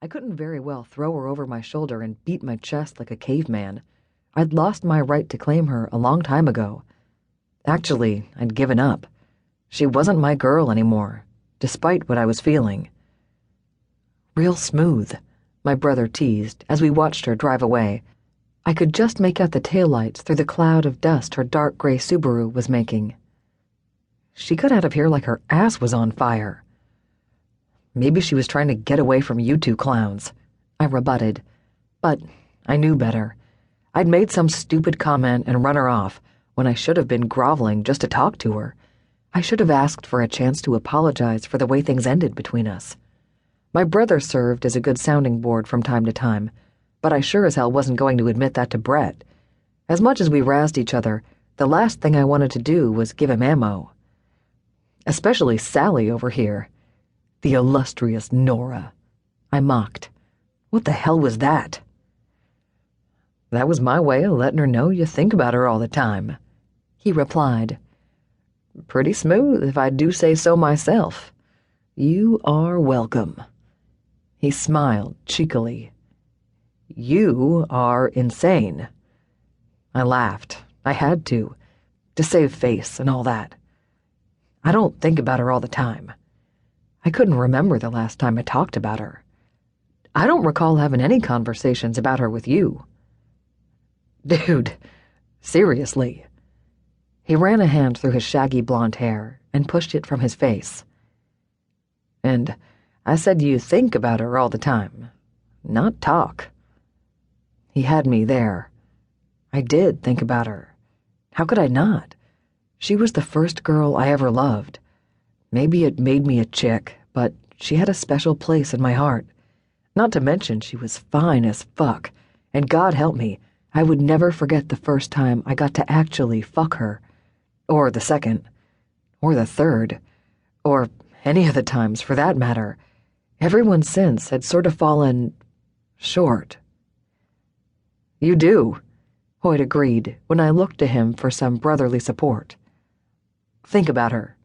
I couldn't very well throw her over my shoulder and beat my chest like a caveman. I'd lost my right to claim her a long time ago. Actually, I'd given up. She wasn't my girl anymore, despite what I was feeling. Real smooth, my brother teased as we watched her drive away. I could just make out the taillights through the cloud of dust her dark gray Subaru was making. She got out of here like her ass was on fire. Maybe she was trying to get away from you two clowns, I rebutted. But I knew better. I'd made some stupid comment and run her off when I should have been groveling just to talk to her. I should have asked for a chance to apologize for the way things ended between us. My brother served as a good sounding board from time to time, but I sure as hell wasn't going to admit that to Brett. As much as we razzed each other, the last thing I wanted to do was give him ammo. Especially Sally over here. The illustrious Nora. I mocked. What the hell was that? That was my way of letting her know you think about her all the time, he replied. Pretty smooth, if I do say so myself. You are welcome. He smiled cheekily. You are insane. I laughed. I had to save face and all that. I don't think about her all the time. I couldn't remember the last time I talked about her. I don't recall having any conversations about her with you. Dude, seriously. He ran a hand through his shaggy blonde hair and pushed it from his face. And I said you think about her all the time, not talk. He had me there. I did think about her. How could I not? She was the first girl I ever loved. Maybe it made me a chick, but she had a special place in my heart. Not to mention she was fine as fuck, and God help me, I would never forget the first time I got to actually fuck her. Or the second. Or the third. Or any of the times, for that matter. Everyone since had sort of fallen short. You do, Hoyt agreed when I looked to him for some brotherly support. Think about her.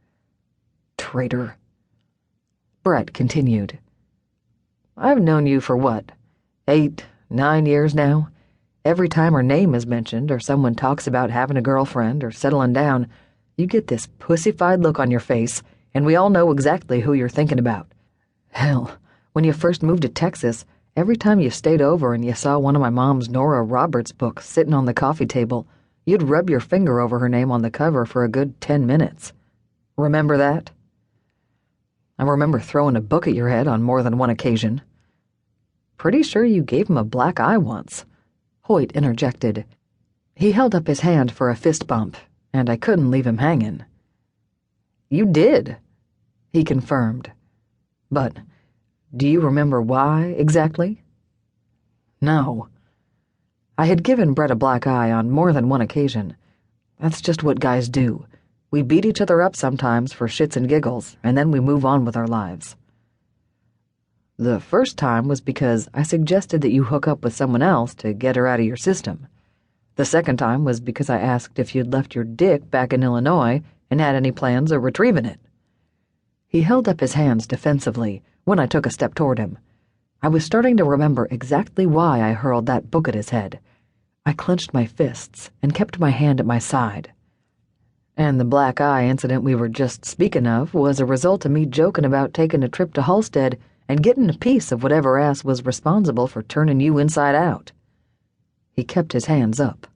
Traitor. Brett continued. I've known you for what, 8, 9 years now? Every time her name is mentioned or someone talks about having a girlfriend or settling down, you get this pussified look on your face, and we all know exactly who you're thinking about. Hell, when you first moved to Texas, every time you stayed over and you saw one of my mom's Nora Roberts books sitting on the coffee table, you'd rub your finger over her name on the cover for a good 10 minutes. Remember that? I remember throwing a book at your head on more than one occasion. Pretty sure you gave him a black eye once, Hoyt interjected. He held up his hand for a fist bump, and I couldn't leave him hanging. You did, he confirmed. But do you remember why, exactly? No. I had given Brett a black eye on more than one occasion. That's just what guys do. We beat each other up sometimes for shits and giggles, and then we move on with our lives. The first time was because I suggested that you hook up with someone else to get her out of your system. The second time was because I asked if you'd left your dick back in Illinois and had any plans of retrieving it. He held up his hands defensively when I took a step toward him. I was starting to remember exactly why I hurled that book at his head. I clenched my fists and kept my hand at my side. And the black eye incident we were just speaking of was a result of me joking about taking a trip to Halstead and getting a piece of whatever ass was responsible for turning you inside out. He kept his hands up.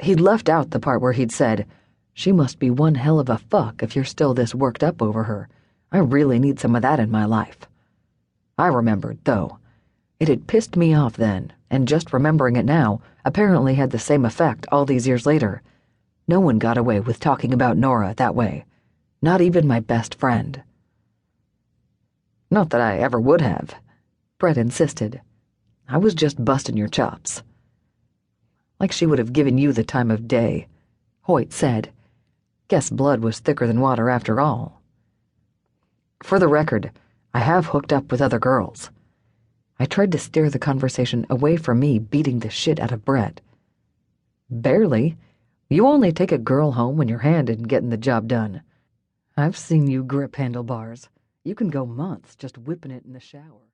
He'd left out the part where he'd said, "She must be one hell of a fuck if you're still this worked up over her. I really need some of that in my life." I remembered, though. It had pissed me off then, and just remembering it now apparently had the same effect all these years later. No one got away with talking about Nora that way. Not even my best friend. Not that I ever would have, Brett insisted. I was just busting your chops. Like she would have given you the time of day, Hoyt said. Guess blood was thicker than water after all. For the record, I have hooked up with other girls. I tried to steer the conversation away from me beating the shit out of Brett. Barely. You only take a girl home when your hand isn't getting the job done. I've seen you grip handlebars. You can go months just whipping it in the shower.